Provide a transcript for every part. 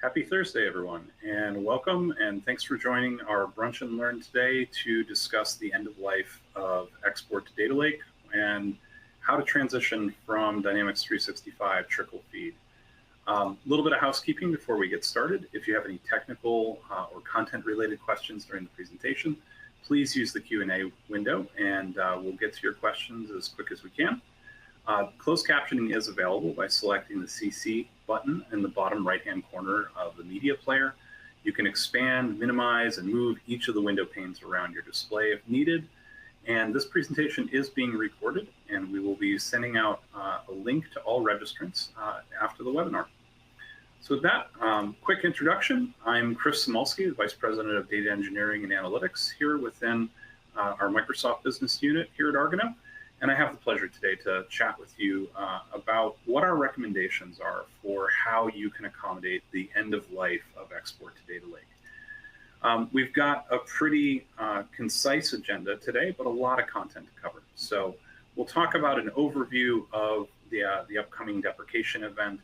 Happy Thursday, everyone, and welcome, and thanks for joining our Brunch and Learn today to discuss the end of life of Export to Data Lake and how to transition from Dynamics 365 Trickle Feed. A little bit of housekeeping before we get started. If you have any technical or content-related questions during the presentation, please use the Q&A window, and we'll get to your questions as quick as we can. Closed captioning is available by selecting the CC button in the bottom right-hand corner of the media player. You can expand, minimize, and move each of the window panes around your display if needed. And this presentation is being recorded, and we will be sending out a link to all registrants after the webinar. So with that, quick introduction. I'm Chris Samulski, the Vice President of Data Engineering and Analytics here within our Microsoft Business Unit here at Argonaut. And I have the pleasure today to chat with you about what our recommendations are for how you can accommodate the end of life of Export to Data Lake. We've got a pretty concise agenda today, but a lot of content to cover. So we'll talk about an overview of the upcoming deprecation event,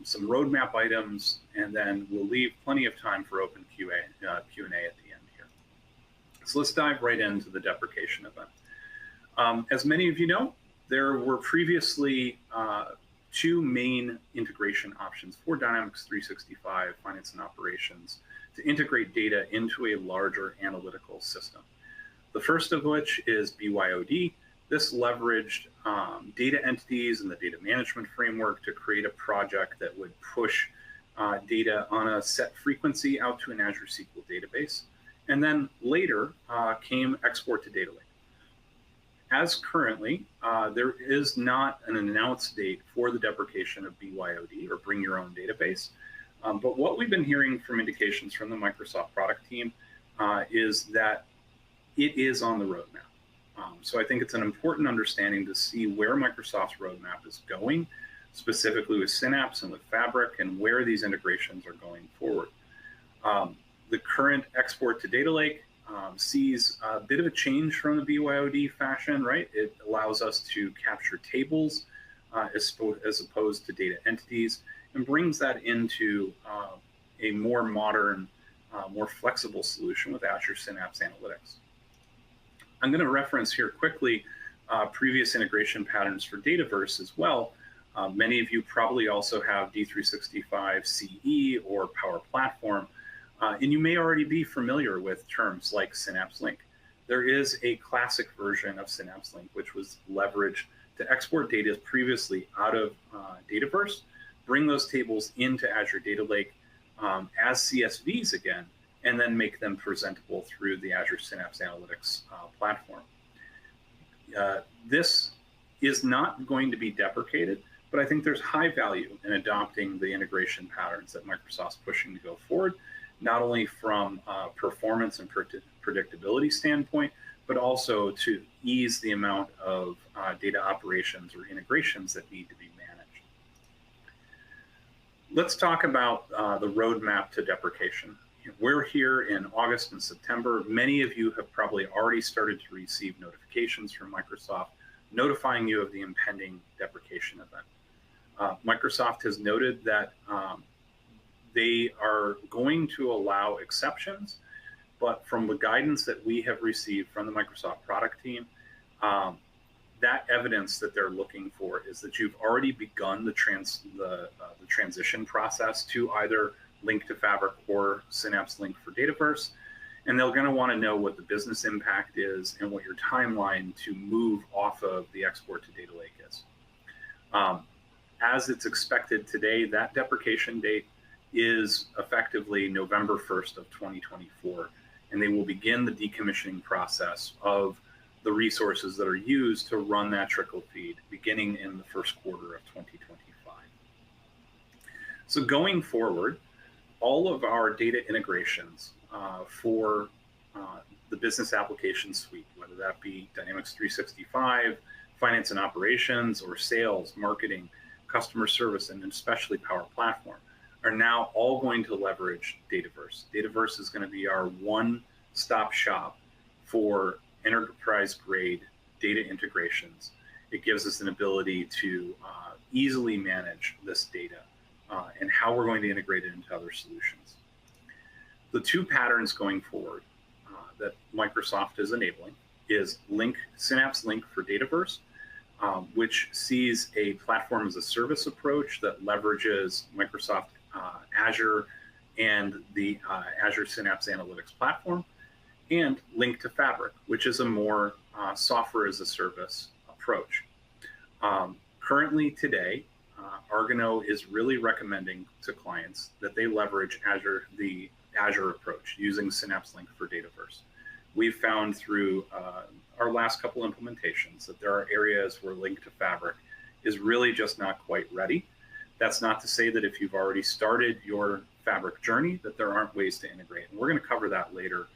some roadmap items, and then we'll leave plenty of time for open Q&A at the end here. So let's dive right into the deprecation event. As many of you know, there were previously two main integration options for Dynamics 365 Finance and Operations to integrate data into a larger analytical system. The first of which is BYOD. This leveraged data entities and the data management framework to create a project that would push data on a set frequency out to an Azure SQL database. And then later came Export to Data Lake. As currently, there is not an announced date for the deprecation of BYOD or bring your own database. But what we've been hearing from indications from the Microsoft product team is that it is on the roadmap. So I think it's an important understanding to see where Microsoft's roadmap is going, specifically with Synapse and with Fabric, and where these integrations are going forward. The current Export to Data Lake sees a bit of a change from the BYOD fashion, right? It allows us to capture tables as opposed to data entities, and brings that into a more modern, more flexible solution with Azure Synapse Analytics. I'm going to reference here quickly previous integration patterns for Dataverse as well. Many of you probably also have D365 CE or Power Platform. And you may already be familiar with terms like Synapse Link. There is a classic version of Synapse Link, which was leveraged to export data previously out of Dataverse, bring those tables into Azure Data Lake as CSVs again, and then make them presentable through the Azure Synapse Analytics platform. This is not going to be deprecated, but I think there's high value in adopting the integration patterns that Microsoft's pushing to go forward, not only from a performance and predictability standpoint, but also to ease the amount of data operations or integrations that need to be managed. Let's talk about the roadmap to deprecation. We're here in August and September. Many of you have probably already started to receive notifications from Microsoft notifying you of the impending deprecation event. Microsoft has noted that they are going to allow exceptions, but from the guidance that we have received from the Microsoft product team, that evidence that they're looking for is that you've already begun the transition process to either Link to Fabric or Synapse Link for Dataverse, and they're going to want to know what the business impact is and what your timeline to move off of the Export to Data Lake is. As it's expected today, that deprecation date is effectively November 1st of 2024, and they will begin the decommissioning process of the resources that are used to run that trickle feed beginning in the first quarter of 2025. So going forward, all of our data integrations for the business application suite, whether that be Dynamics 365, Finance and Operations, or Sales, Marketing, Customer Service, and especially Power Platform, are now all going to leverage Dataverse. Dataverse is going to be our one-stop shop for enterprise-grade data integrations. It gives us an ability to easily manage this data and how we're going to integrate it into other solutions. The two patterns going forward that Microsoft is enabling is Synapse Link for Dataverse, which sees a platform as a service approach that leverages Microsoft Azure and the Azure Synapse Analytics platform, and Link to Fabric, which is a more software as a service approach. Currently today, Argano is really recommending to clients that they leverage the Azure approach using Synapse Link for Dataverse. We've found through our last couple implementations that there are areas where Link to Fabric is really just not quite ready. That's not to say that if you've already started your Fabric journey that there aren't ways to integrate. And we're going to cover that later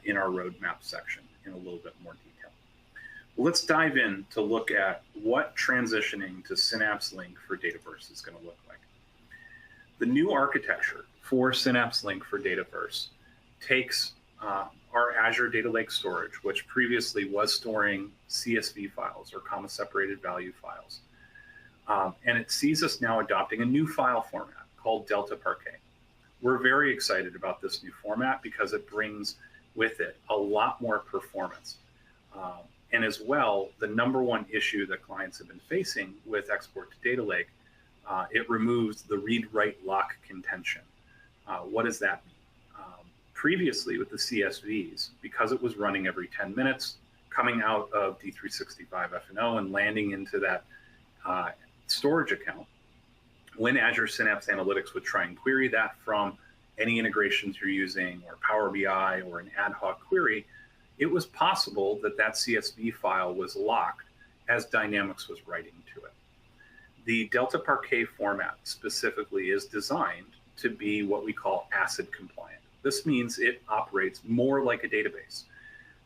in our roadmap section in a little bit more detail. Let's dive in to look at what transitioning to Synapse Link for Dataverse is going to look like. The new architecture for Synapse Link for Dataverse takes our Azure Data Lake storage, which previously was storing CSV files or comma separated value files. And it sees us now adopting a new file format called Delta Parquet. We're very excited about this new format because it brings with it a lot more performance. And as well, the number one issue that clients have been facing with export to Data Lake, it removes the read-write lock contention. What does that mean? Previously with the CSVs, because it was running every 10 minutes, coming out of D365 F&O and landing into that storage account, when Azure Synapse Analytics would try and query that from any integrations you're using or Power BI or an ad hoc query, it was possible that that CSV file was locked as Dynamics was writing to it. The Delta Parquet format specifically is designed to be what we call ACID compliant. This means it operates more like a database.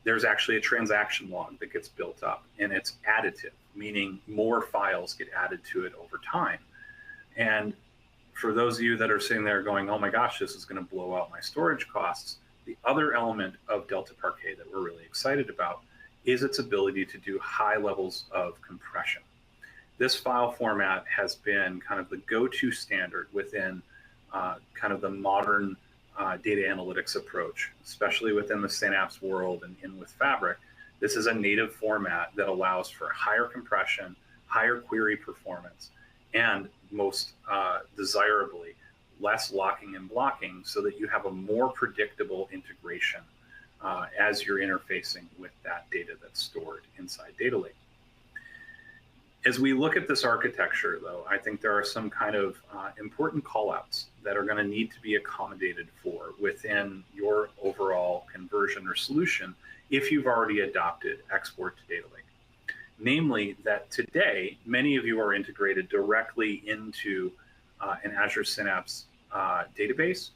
There's actually a transaction log that gets built up, and it's additive, meaning more files get added to it over time. And for those of you that are sitting there going, oh my gosh, this is going to blow out my storage costs, the other element of Delta Parquet that we're really excited about is its ability to do high levels of compression. This file format has been kind of the go-to standard within kind of the modern data analytics approach, especially within the Synapse world and in with Fabric. This is a native format that allows for higher compression, higher query performance, and most desirably, less locking and blocking so that you have a more predictable integration as you're interfacing with that data that's stored inside Data Lake. As we look at this architecture, though, I think there are some kind of important callouts that are going to need to be accommodated for within your overall conversion or solution if you've already adopted export to Data Lake. Namely, that today, many of you are integrated directly into an Azure Synapse database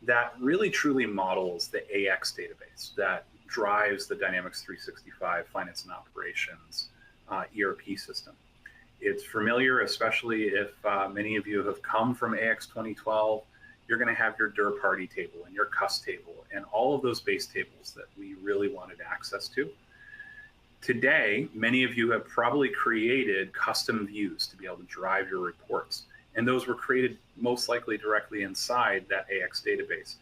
that really truly models the AX database that drives the Dynamics 365 Finance and Operations ERP system. It's familiar, especially if many of you have come from AX 2012. You're going to have your dir party table and your cus table and all of those base tables that we really wanted access to. Today, many of you have probably created custom views to be able to drive your reports. And those were created most likely directly inside that AX database.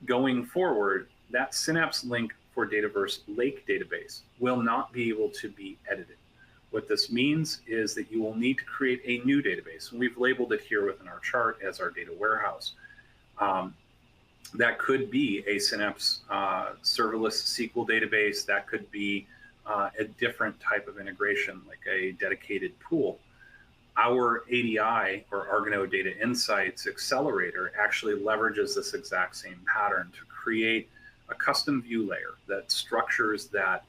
Going forward, that Synapse Link for Dataverse Lake database will not be able to be edited. What this means is that you will need to create a new database. And we've labeled it here within our chart as our data warehouse. That could be a Synapse serverless SQL database. That could be a different type of integration, like a dedicated pool. Our ADI, or Argano Data Insights Accelerator, actually leverages this exact same pattern to create a custom view layer that structures that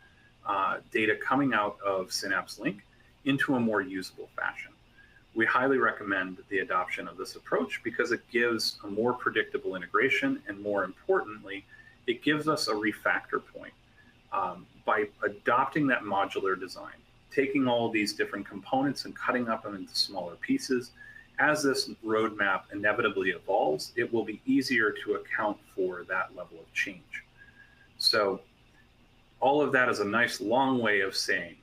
data coming out of Synapse Link into a more usable fashion. We highly recommend the adoption of this approach because it gives a more predictable integration, and more importantly, it gives us a refactor point. By adopting that modular design, taking all of these different components and cutting up them into smaller pieces, as this roadmap inevitably evolves, it will be easier to account for that level of change. So all of that is a nice long way of saying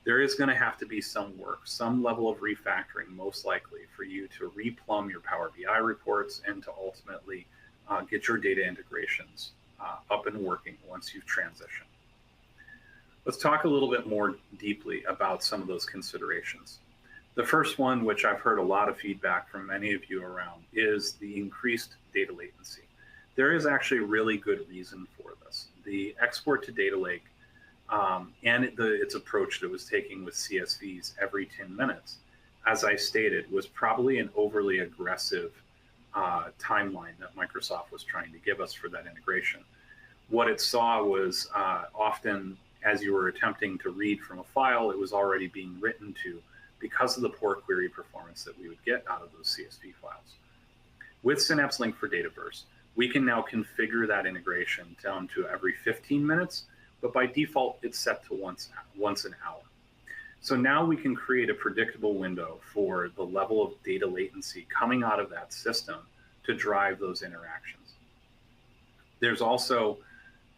there is going to have to be some work, some level of refactoring, most likely, for you to replumb your Power BI reports and to ultimately get your data integrations up and working once you've transitioned. Let's talk a little bit more deeply about some of those considerations. The first one, which I've heard a lot of feedback from many of you around, is the increased data latency. There is actually really good reason for this. The export to data lake and its approach that it was taking with CSVs every 10 minutes, as I stated, was probably an overly aggressive timeline that Microsoft was trying to give us for that integration. What it saw was often, as you were attempting to read from a file, it was already being written to because of the poor query performance that we would get out of those CSV files. With Synapse Link for Dataverse, we can now configure that integration down to every 15 minutes, but by default, it's set to once an hour. So now we can create a predictable window for the level of data latency coming out of that system to drive those interactions. There's also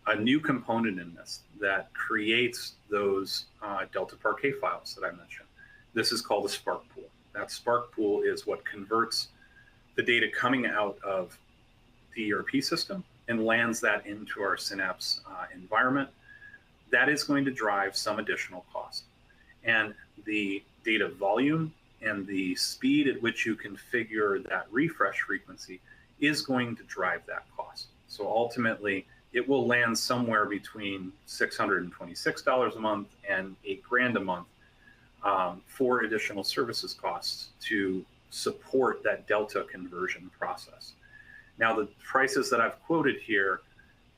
a new component in this that creates those Delta Parquet files that I mentioned. This is called a Spark pool. That Spark pool is what converts the data coming out of the ERP system and lands that into our Synapse environment. That is going to drive some additional cost. And the data volume and the speed at which you configure that refresh frequency is going to drive that cost. So ultimately, it will land somewhere between $626 a month and $8,000 a month for additional services costs to support that Delta conversion process. Now, the prices that I've quoted here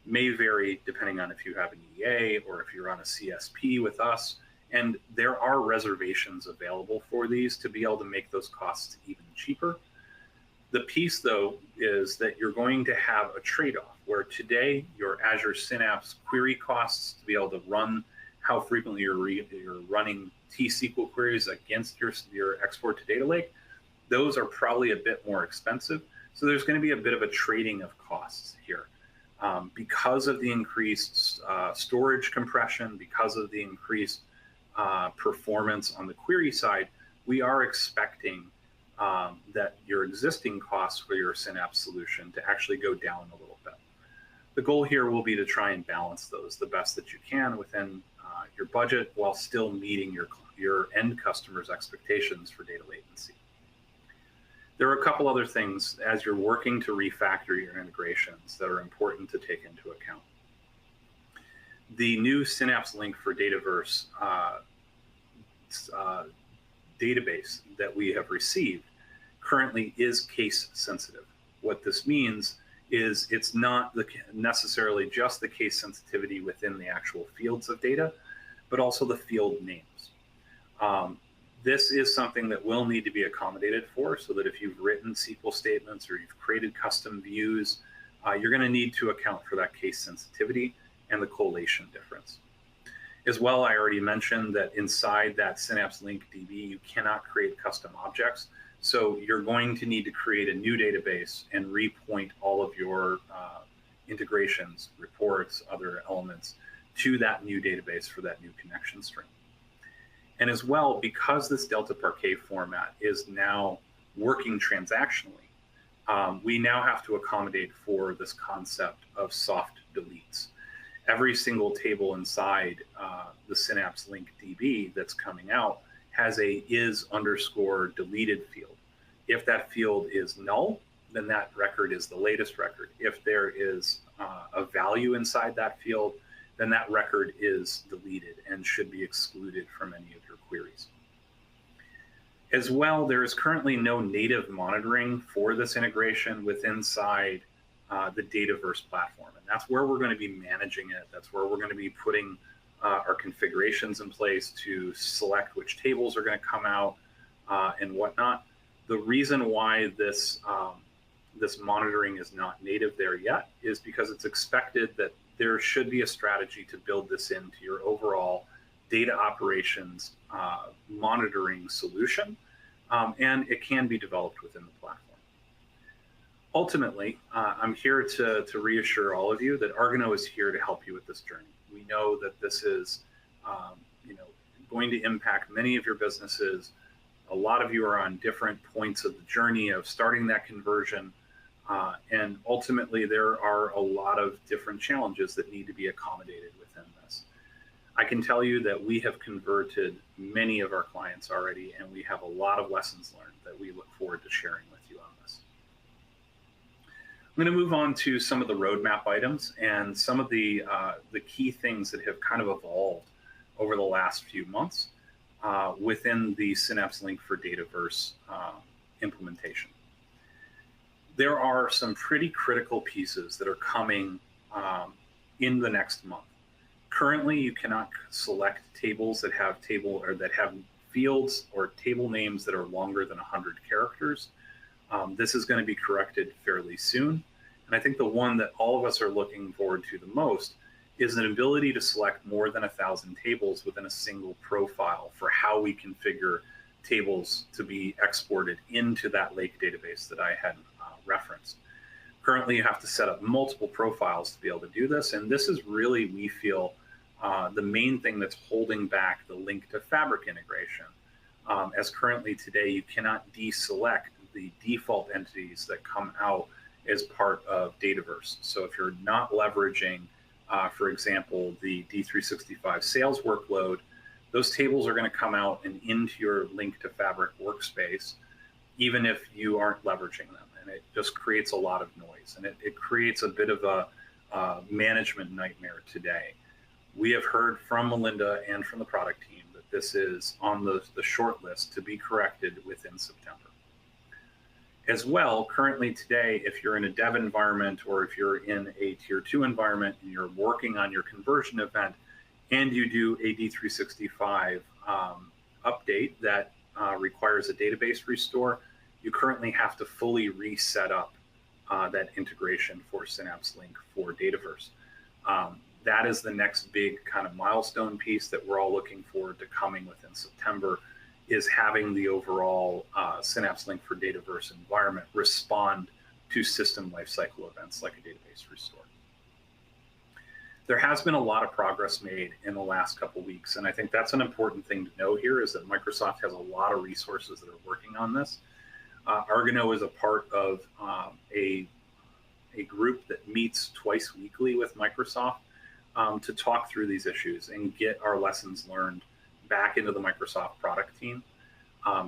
may vary depending on if you have an EA or if you're on a CSP with us. And there are reservations available for these to be able to make those costs even cheaper. The piece, though, is that you're going to have a trade-off where today your Azure Synapse query costs to be able to run how frequently you're running T-SQL queries against your export to data lake. Those are probably a bit more expensive. So there's going to be a bit of a trading of costs here. Because of the increased storage compression, because of the increased performance on the query side, we are expecting that your existing costs for your Synapse solution to actually go down a little bit. The goal here will be to try and balance those the best that you can within your budget while still meeting your end customers' expectations for data latency. There are a couple other things as you're working to refactor your integrations that are important to take into account. The new Synapse Link for Dataverse database that we have received currently is case sensitive. What this means is it's not necessarily just the case sensitivity within the actual fields of data, but also the field names. This is something that will need to be accommodated for, so that if you've written SQL statements or you've created custom views, you're going to need to account for that case sensitivity and the collation difference. As well, I already mentioned that inside that Synapse Link DB, you cannot create custom objects. So you're going to need to create a new database and repoint all of your integrations, reports, other elements to that new database for that new connection string. And as well, because this Delta Parquet format is now working transactionally, we now have to accommodate for this concept of soft deletes. Every single table inside the Synapse Link DB that's coming out has a is_deleted field. If that field is null, then that record is the latest record. If there is a value inside that field, then that record is deleted and should be excluded from any of your queries. As well, there is currently no native monitoring for this integration inside the Dataverse platform. And that's where we're going to be managing it. That's where we're going to be putting our configurations in place to select which tables are going to come out and whatnot. The reason why this monitoring is not native there yet is because it's expected that there should be a strategy to build this into your overall data operations monitoring solution, and it can be developed within the platform. Ultimately, I'm here to reassure all of you that Argonaut is here to help you with this journey. We know that this is, going to impact many of your businesses. A lot of you are on different points of the journey of starting that conversion. And ultimately, there are a lot of different challenges that need to be accommodated within this. I can tell you that we have converted many of our clients already, and we have a lot of lessons learned that we look forward to sharing with you on this. I'm going to move on to some of the roadmap items and some of the key things that have kind of evolved over the last few months within the Synapse Link for Dataverse implementation. There are some pretty critical pieces that are coming in the next month. Currently, you cannot select tables that have fields or table names that are longer than 100 characters. This is going to be corrected fairly soon. And I think the one that all of us are looking forward to the most is an ability to select more than 1,000 tables within a single profile for how we configure tables to be exported into that lake database that I had referenced. Currently, you have to set up multiple profiles to be able to do this. And this is really, we feel, the main thing that's holding back the link to Fabric integration. As currently today, you cannot deselect the default entities that come out as part of Dataverse. So if you're not leveraging, for example, the D365 sales workload, those tables are going to come out and into your link to Fabric workspace, even if you aren't leveraging them. And it just creates a lot of noise, and it creates a bit of a management nightmare today. We have heard from Melinda and from the product team that this is on the short list to be corrected within September. As well, currently today, if you're in a dev environment or if you're in a tier 2 environment and you're working on your conversion event and you do a D365 update that requires a database restore, you currently have to fully reset up that integration for Synapse Link for Dataverse. That is the next big kind of milestone piece that we're all looking forward to coming within September, is having the overall Synapse Link for Dataverse environment respond to system lifecycle events like a database restore. There has been a lot of progress made in the last couple of weeks, and I think that's an important thing to know here, is that Microsoft has a lot of resources that are working on this. Argano is a part of a group that meets twice weekly with Microsoft to talk through these issues and get our lessons learned back into the Microsoft product team.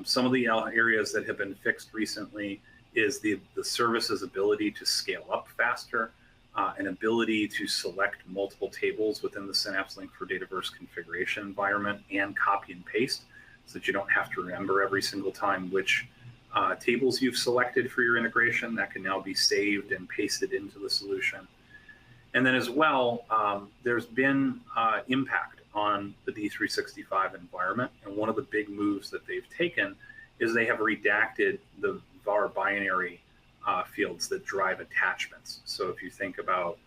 Some of the areas that have been fixed recently is the service's ability to scale up faster, an ability to select multiple tables within the Synapse Link for Dataverse configuration environment and copy and paste, so that you don't have to remember every single time which tables you've selected for your integration. That can now be saved and pasted into the solution. And then as well, there's been impact on the D365 environment. And one of the big moves that they've taken is they have redacted the var binary fields that drive attachments. So if you think about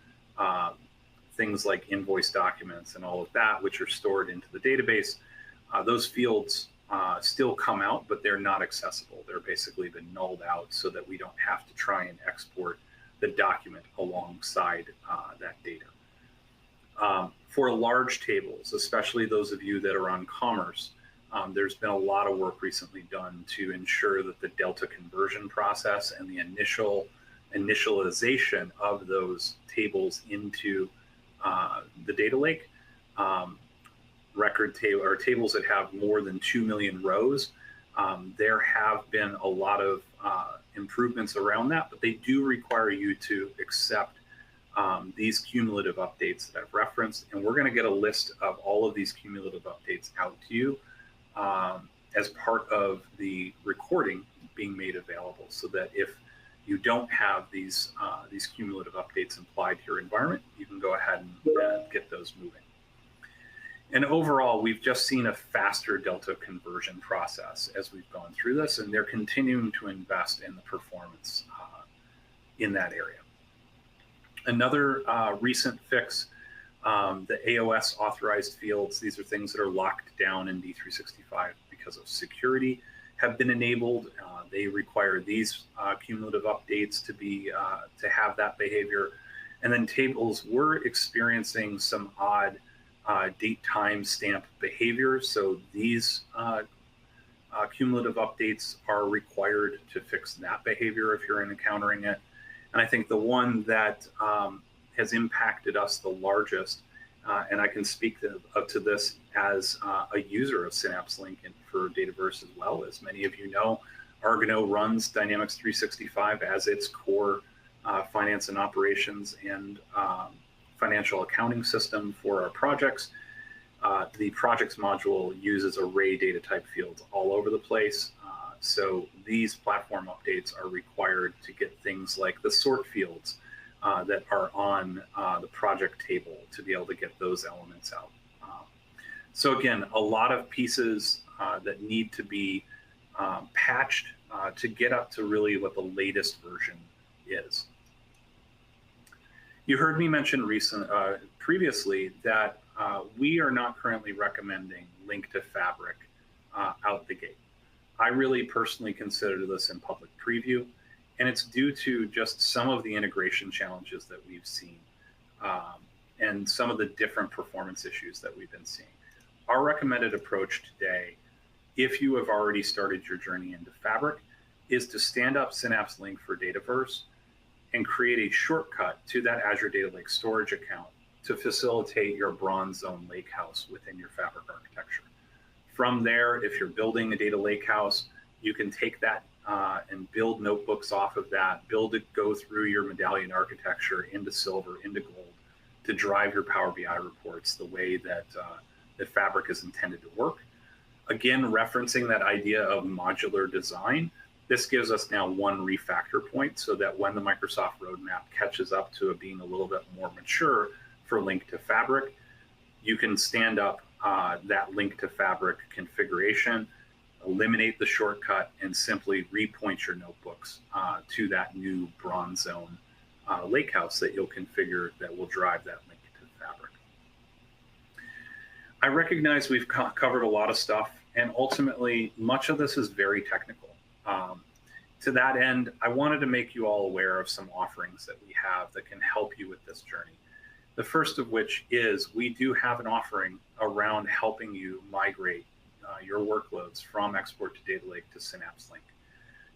things like invoice documents and all of that, which are stored into the database, those fields still come out, but they're not accessible. They're basically been nulled out so that we don't have to try and export the document alongside that data. For large tables, especially those of you that are on commerce, there's been a lot of work recently done to ensure that the Delta conversion process and the initialization of those tables into the data lake, record table or tables that have more than 2 million rows, there have been a lot of improvements around that, but they do require you to accept these cumulative updates that I've referenced, and we're going to get a list of all of these cumulative updates out to you as part of the recording being made available, so that if you don't have these cumulative updates applied to your environment, you can go ahead and get those moving. And overall, we've just seen a faster Delta conversion process as we've gone through this, and they're continuing to invest in the performance in that area. Another recent fix, the AOS authorized fields, these are things that are locked down in D365 because of security, have been enabled. They require these cumulative updates to be to have that behavior. And then tables were experiencing some odd date time stamp behavior. So these cumulative updates are required to fix that behavior if you're encountering it. And I think the one that has impacted us the largest, and I can speak to this as a user of Synapse Link and for Dataverse as well. As many of you know, Argonaut runs Dynamics 365 as its core finance and operations and financial accounting system for our projects. The projects module uses array data type fields all over the place. So these platform updates are required to get things like the sort fields that are on the project table to be able to get those elements out. So again, a lot of pieces that need to be patched to get up to really what the latest version is. You heard me mention previously that we are not currently recommending Link to Fabric out the gate. I really personally consider this in public preview, and it's due to just some of the integration challenges that we've seen and some of the different performance issues that we've been seeing. Our recommended approach today, if you have already started your journey into Fabric, is to stand up Synapse Link for Dataverse and create a shortcut to that Azure Data Lake storage account to facilitate your Bronze Zone Lakehouse within your Fabric architecture. From there, if you're building a data lakehouse, you can take that and build notebooks off of that, build it, go through your medallion architecture into Silver, into Gold, to drive your Power BI reports the way that, that Fabric is intended to work. Again, referencing that idea of modular design, this gives us now one refactor point so that when the Microsoft roadmap catches up to it being a little bit more mature for Link to Fabric, you can stand up that Link to Fabric configuration, eliminate the shortcut, and simply repoint your notebooks to that new Bronze Zone Lakehouse that you'll configure that will drive that Link to Fabric. I recognize we've covered a lot of stuff, and ultimately, much of this is very technical. To that end, I wanted to make you all aware of some offerings that we have that can help you with this journey. The first of which is we do have an offering around helping you migrate your workloads from Export to Data Lake to Synapse Link.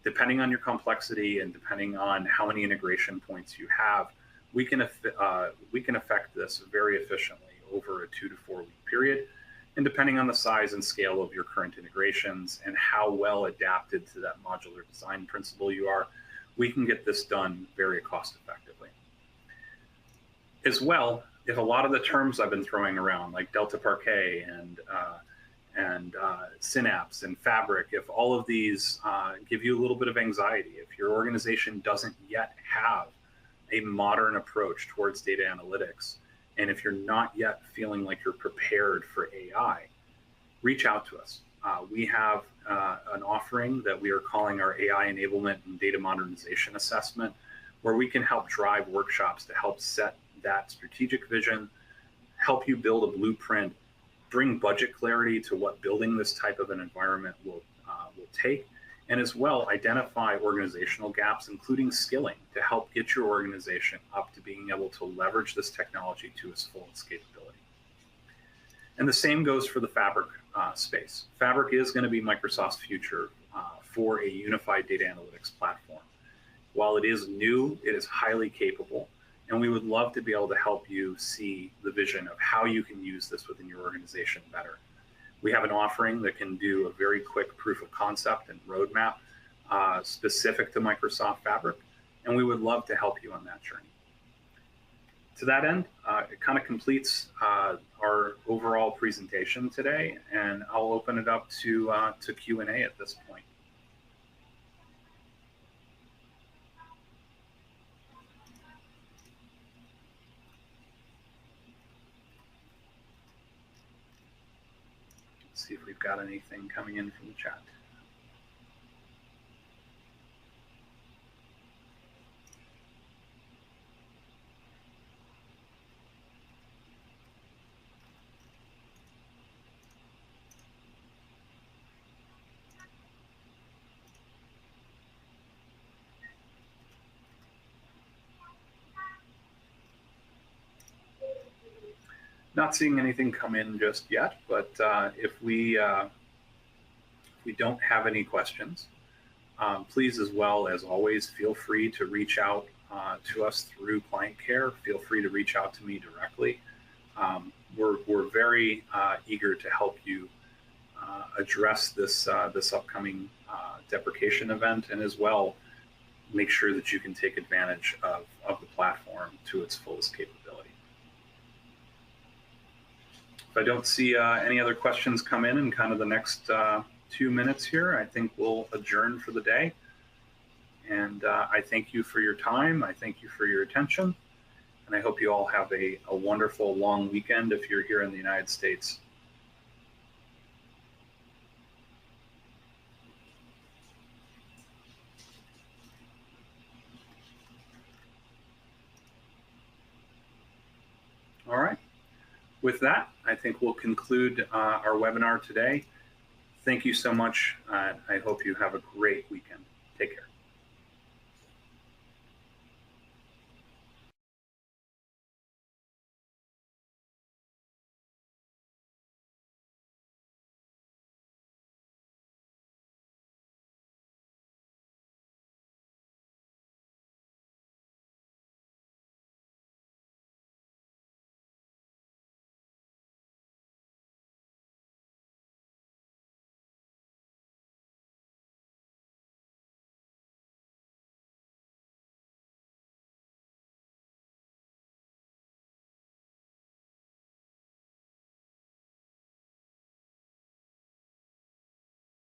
Depending on your complexity and depending on how many integration points you have, we can affect this very efficiently over a 2 to 4 week period. And depending on the size and scale of your current integrations and how well adapted to that modular design principle you are, we can get this done very cost effectively. As well, if a lot of the terms I've been throwing around, like Delta Parquet and Synapse and Fabric, if all of these give you a little bit of anxiety, if your organization doesn't yet have a modern approach towards data analytics, and if you're not yet feeling like you're prepared for AI, reach out to us. We have an offering that we are calling our AI Enablement and Data Modernization Assessment, where we can help drive workshops to help set that strategic vision, help you build a blueprint, bring budget clarity to what building this type of an environment will take, and as well identify organizational gaps, including skilling, to help get your organization up to being able to leverage this technology to its fullest capability. And the same goes for the Fabric space. Fabric is going to be Microsoft's future for a unified data analytics platform. While it is new, it is highly capable, and we would love to be able to help you see the vision of how you can use this within your organization better. We have an offering that can do a very quick proof of concept and roadmap specific to Microsoft Fabric, and we would love to help you on that journey. To that end, it kind of completes our overall presentation today, and I'll open it up to Q&A at this point. See if we've got anything coming in from the chat. Not seeing anything come in just yet, but if we don't have any questions, please, as well as always, feel free to reach out to us through client care. Feel free to reach out to me directly. We're very eager to help you address this upcoming deprecation event, and as well make sure that you can take advantage of the platform to its fullest capability. If I don't see any other questions come in kind of the next 2 minutes here, I think we'll adjourn for the day. And I thank you for your time. I thank you for your attention. And I hope you all have a wonderful long weekend if you're here in the United States. All right. With that, I think we'll conclude our webinar today. Thank you so much. I hope you have a great weekend. Take care.